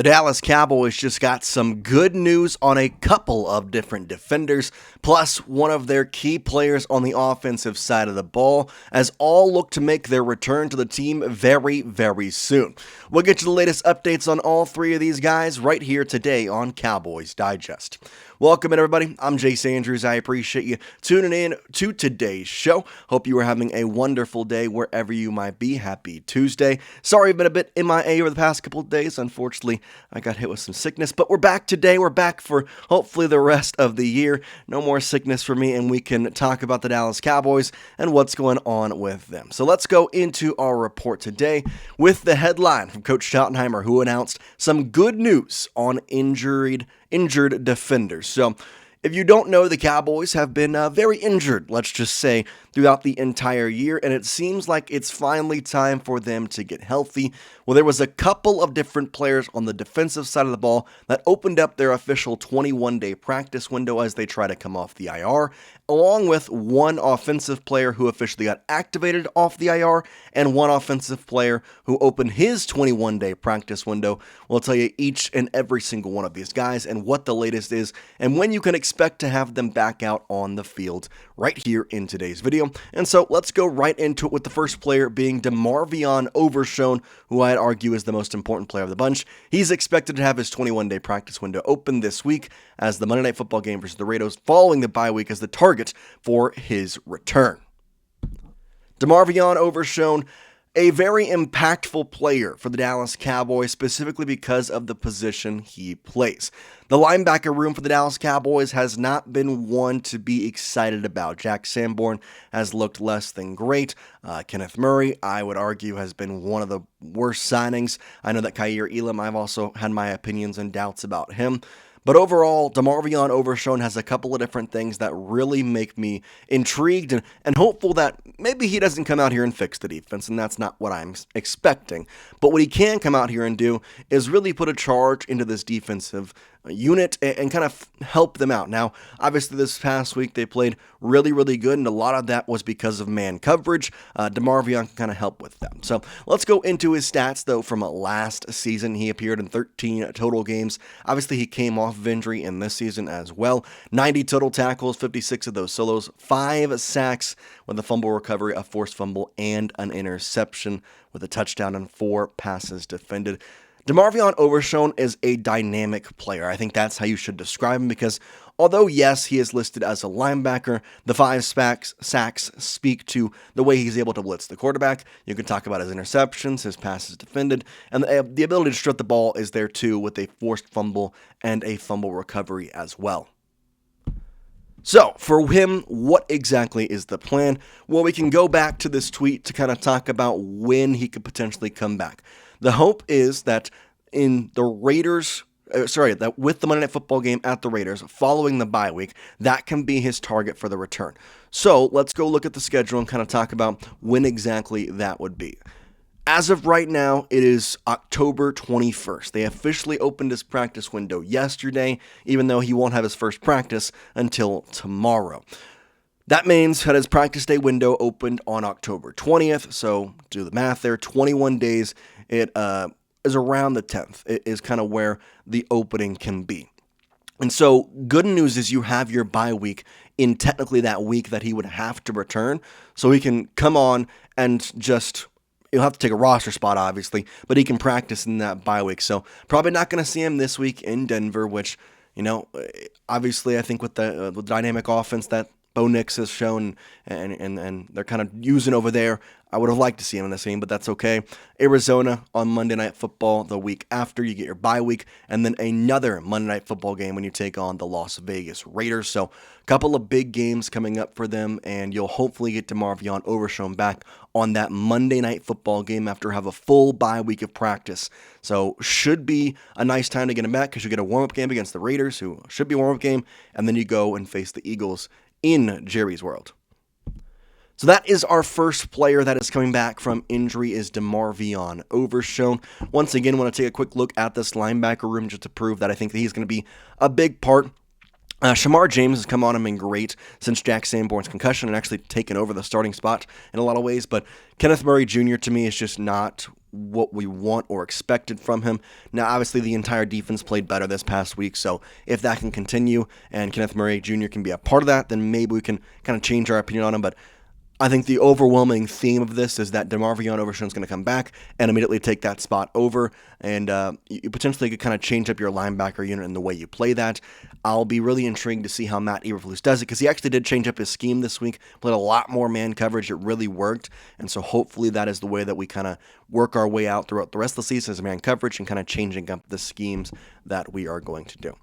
The Dallas Cowboys just got some good news on a couple of different defenders, plus one of their key players on the offensive side of the ball, as all look to make their return to the team very, very soon. We'll get you the latest updates on all three of these guys right here today on Cowboys Digest. Welcome in, everybody. I'm Jace Andrews. I appreciate you tuning in to today's show. Hope you are having a wonderful day wherever you might be. Happy Tuesday. Sorry I've been a bit MIA over the past couple of days. Unfortunately, I got hit with some sickness, but we're back today. We're back for hopefully the rest of the year. No more sickness for me, and we can talk about the Dallas Cowboys and what's going on with them. So let's go into our report today with the headline from Coach Schottenheimer, who announced some good news on injured defenders. So if you don't know, the Cowboys have been very injured, let's just say, throughout the entire year, and it seems like it's finally time for them to get healthy. Well, there was a couple of different players on the defensive side of the ball that opened up their official 21-day practice window as they try to come off the IR, along with one offensive player who officially got activated off the IR, and one offensive player who opened his 21-day practice window. We'll tell you each and every single one of these guys and what the latest is, and when you can expect to have them back out on the field right here in today's video. And so let's go right into it with the first player being DeMarvion Overshown, who I'd argue is the most important player of the bunch. He's expected to have his 21-day practice window open this week as the Monday Night Football game versus the Raiders following the bye week as the target for his return. DeMarvion Overshown, a very impactful player for the Dallas Cowboys, specifically because of the position he plays. The linebacker room for the Dallas Cowboys has not been one to be excited about. Jack Sanborn has looked less than great. Kenneth Murray, I would argue, has been one of the worst signings. I know that Kaiir Elam, I've also had my opinions and doubts about him. But overall, DeMarvion Overshown has a couple of different things that really make me intrigued and hopeful that maybe he doesn't come out here and fix the defense, and that's not what I'm expecting. But what he can come out here and do is really put a charge into this defensive unit and kind of help them out. Now, obviously this past week they played really, really good, and a lot of that was because of man coverage. DeMarvion can kind of help with them. So let's go into his stats, though, from last season. He appeared in 13 total games. Obviously, he came off of injury in this season as well. 90 total tackles, 56 of those solos, 5 sacks with a fumble recovery, a forced fumble, and an interception with a touchdown and 4 passes defended. DeMarvion Overshown is a dynamic player. I think that's how you should describe him because although, yes, he is listed as a linebacker, the 5 sacks speak to the way he's able to blitz the quarterback. You can talk about his interceptions, his passes defended, and the ability to strut the ball is there too with a forced fumble and a fumble recovery as well. So, for him, what exactly is the plan? Well, we can go back to this tweet to kind of talk about when he could potentially come back. The hope is that in the Raiders, that with the Monday Night Football game at the Raiders following the bye week, that can be his target for the return. So, let's go look at the schedule and kind of talk about when exactly that would be. As of right now, it is October 21st. They officially opened his practice window yesterday, even though he won't have his first practice until tomorrow. That means that his practice day window opened on October 20th, so do the math there, 21 days. It is around the 10th. It is kind of where the opening can be. And so good news is you have your bye week in technically that week that he would have to return, so he can come on and just... He'll have to take a roster spot, obviously, but he can practice in that bye week. So probably not going to see him this week in Denver, which, obviously I think with the dynamic offense that Bo Nix has shown and they're kind of using over there, I would have liked to see him in this game, but that's okay. Arizona on Monday Night Football the week after. You get your bye week, and then another Monday Night Football game when you take on the Las Vegas Raiders. So a couple of big games coming up for them, and you'll hopefully get DeMarvion Overshown back on that Monday Night Football game after have a full bye week of practice. So should be a nice time to get him back because you get a warm-up game against the Raiders, who should be a warm-up game, and then you go and face the Eagles in Jerry's World. So that is our first player that is coming back from injury is DeMarvion Overshown. Once again, I want to take a quick look at this linebacker room just to prove that I think that he's going to be a big part. Shamar James has come on and been great since Jack Sanborn's concussion and actually taken over the starting spot in a lot of ways, but Kenneth Murray Jr. to me is just not what we want or expected from him. Now, obviously, the entire defense played better this past week, so if that can continue and Kenneth Murray Jr. can be a part of that, then maybe we can kind of change our opinion on him, but I think the overwhelming theme of this is that DeMarvion Overshown is going to come back and immediately take that spot over, and you potentially could kind of change up your linebacker unit in the way you play that. I'll be really intrigued to see how Matt Eberflus does it, because he actually did change up his scheme this week, played a lot more man coverage. It really worked, and so hopefully that is the way that we kind of work our way out throughout the rest of the season as man coverage and kind of changing up the schemes that we are going to do.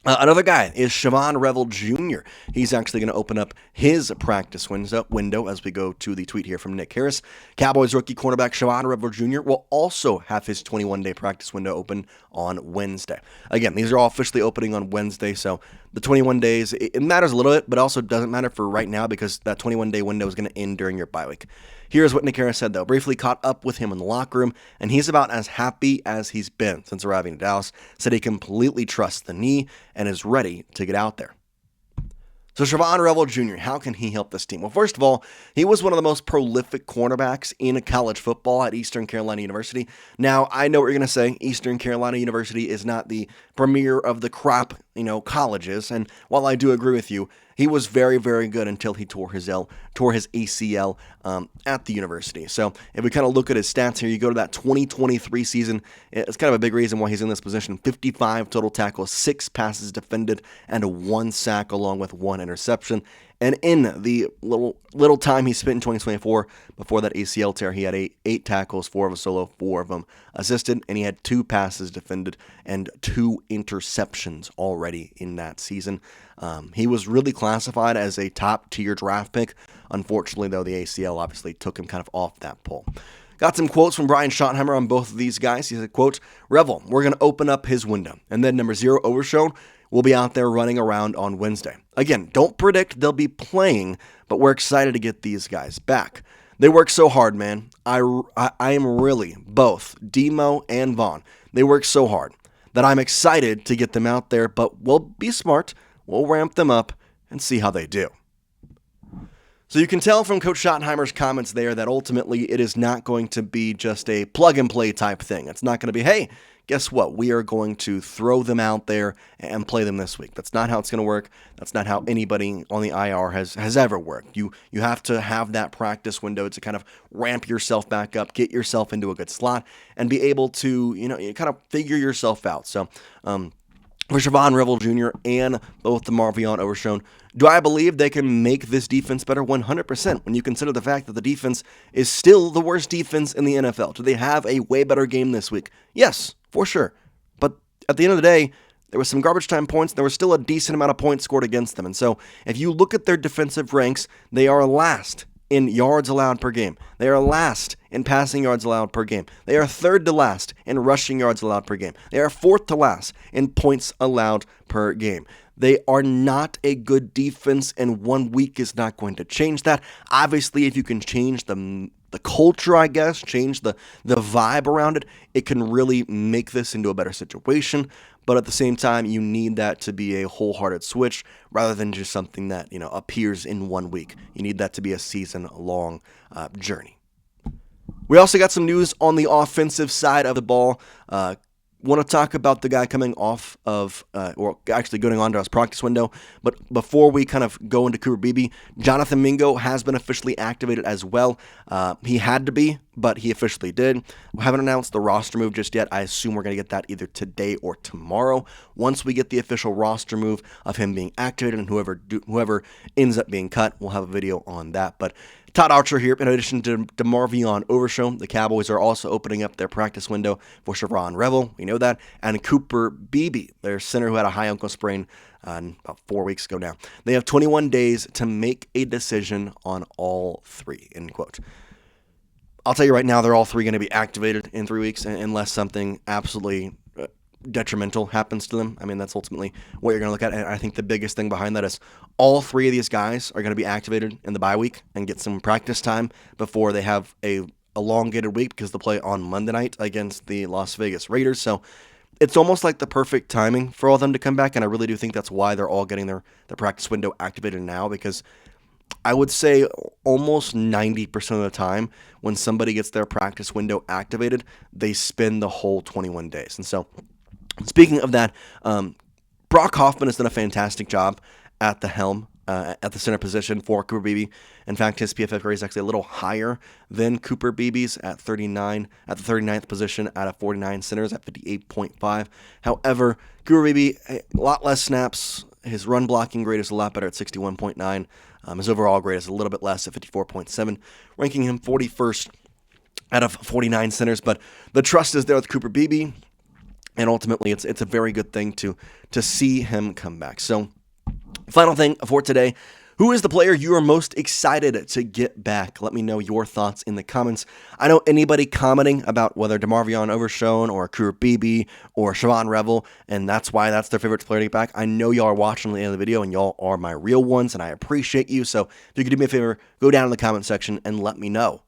Another guy is Shavon Revel Jr. He's actually going to open up his practice window as we go to the tweet here from Nick Harris. Cowboys rookie cornerback Shavon Revel Jr. will also have his 21-day practice window open on Wednesday. Again, these are all officially opening on Wednesday, so the 21 days, it matters a little bit, but also doesn't matter for right now because that 21-day window is going to end during your bye week. Here's what Nick Harris said, though. Briefly caught up with him in the locker room, and he's about as happy as he's been since arriving to Dallas. Said he completely trusts the knee and is ready to get out there. So Shavon Revel Jr., how can he help this team? Well, first of all, he was one of the most prolific cornerbacks in college football at Eastern Carolina University. Now, I know what you're going to say. Eastern Carolina University is not the premier of the crop, colleges. And while I do agree with you, he was very, very good until he tore his ACL at the university. So if we kind of look at his stats here, you go to that 2023 season, it's kind of a big reason why he's in this position. 55 total tackles, 6 passes defended, and 1 sack along with 1 interception. And in the little time he spent in 2024 before that ACL tear, he had eight tackles, 4 of a solo, 4 of them assisted, and he had 2 passes defended and 2 interceptions already in that season. He was really classified as a top-tier draft pick. Unfortunately, though, the ACL obviously took him kind of off that poll. Got some quotes from Brian Schottenheimer on both of these guys. He said, quote, Revel, we're going to open up his window. And then number 0, Overshown, will be out there running around on Wednesday. Again, don't predict they'll be playing, but we're excited to get these guys back. They work so hard, man. I am really, both Demo and Vaughn, they work so hard that I'm excited to get them out there, but we'll be smart, we'll ramp them up, and see how they do. So you can tell from Coach Schottenheimer's comments there that ultimately it is not going to be just a plug-and-play type thing. It's not going to be, hey, guess what? We are going to throw them out there and play them this week. That's not how it's going to work. That's not how anybody on the IR has ever worked. You have to have that practice window to kind of ramp yourself back up, get yourself into a good slot, and be able to, kind of figure yourself out. So, for Shavon Revel Jr. and both DeMarvion Overshown, do I believe they can make this defense better? 100%, when you consider the fact that the defense is still the worst defense in the NFL. Do they have a way better game this week? Yes, for sure. But at the end of the day, there was some garbage time points. There was still a decent amount of points scored against them. And so if you look at their defensive ranks, they are last in yards allowed per game. They are last in passing yards allowed per game. They are third to last in rushing yards allowed per game. They are fourth to last in points allowed per game. They are not a good defense, and 1 week is not going to change that. Obviously, if you can change the culture, I guess, change the vibe around it, it can really make this into a better situation. But at the same time, you need that to be a wholehearted switch rather than just something that, appears in 1 week. You need that to be a season-long journey. We also got some news on the offensive side of the ball. Want to talk about the guy coming off of, or actually going on to his practice window. But before we kind of go into Cooper Beebe, Jonathan Mingo has been officially activated as well. He had to be, but he officially did. We haven't announced the roster move just yet. I assume we're going to get that either today or tomorrow. Once we get the official roster move of him being activated and whoever ends up being cut, we'll have a video on that. But Todd Archer here, in addition to DeMarvion Overshown, the Cowboys are also opening up their practice window for Shavon Revel, we know that, and Cooper Beebe, their center who had a high ankle sprain about 4 weeks ago now. They have 21 days to make a decision on all 3, end quote. I'll tell you right now, they're all 3 going to be activated in 3 weeks unless something absolutely detrimental happens to them. I mean, that's ultimately what you're going to look at. And I think the biggest thing behind that is all 3 of these guys are going to be activated in the bye week and get some practice time before they have a elongated week because they'll play on Monday night against the Las Vegas Raiders. So it's almost like the perfect timing for all of them to come back. And I really do think that's why they're all getting their practice window activated now, because I would say almost 90% of the time when somebody gets their practice window activated, they spend the whole 21 days. And so, speaking of that, Brock Hoffman has done a fantastic job at the helm, at the center position for Cooper Beebe. In fact, his PFF grade is actually a little higher than Cooper Beebe's at 39, at the 39th position out of 49 centers at 58.5. However, Cooper Beebe, a lot less snaps. His run blocking grade is a lot better at 61.9. His overall grade is a little bit less at 54.7, ranking him 41st out of 49 centers. But the trust is there with Cooper Beebe. And ultimately, it's a very good thing to see him come back. So, final thing for today, who is the player you are most excited to get back? Let me know your thoughts in the comments. I know anybody commenting about whether DeMarvion Overshown or Cooper Beebe or Shavon Revel, and that's why that's their favorite player to get back. I know y'all are watching the end of the video, and y'all are my real ones, and I appreciate you. So, if you could do me a favor, go down in the comment section and let me know.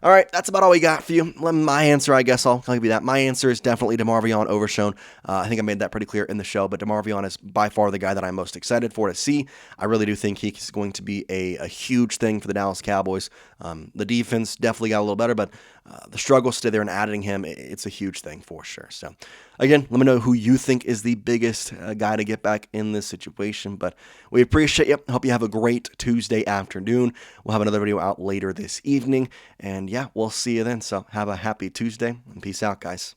All right, that's about all we got for you. My answer, I guess I'll give you that. My answer is definitely DeMarvion Overshown. I think I made that pretty clear in the show, but DeMarvion is by far the guy that I'm most excited for to see. I really do think he's going to be a huge thing for the Dallas Cowboys. The defense definitely got a little better, but the struggle stay there, and adding him, it's a huge thing for sure. So, again, let me know who you think is the biggest guy to get back in this situation. But we appreciate you. Hope you have a great Tuesday afternoon. We'll have another video out later this evening. And yeah, we'll see you then. So have a happy Tuesday, and peace out, guys.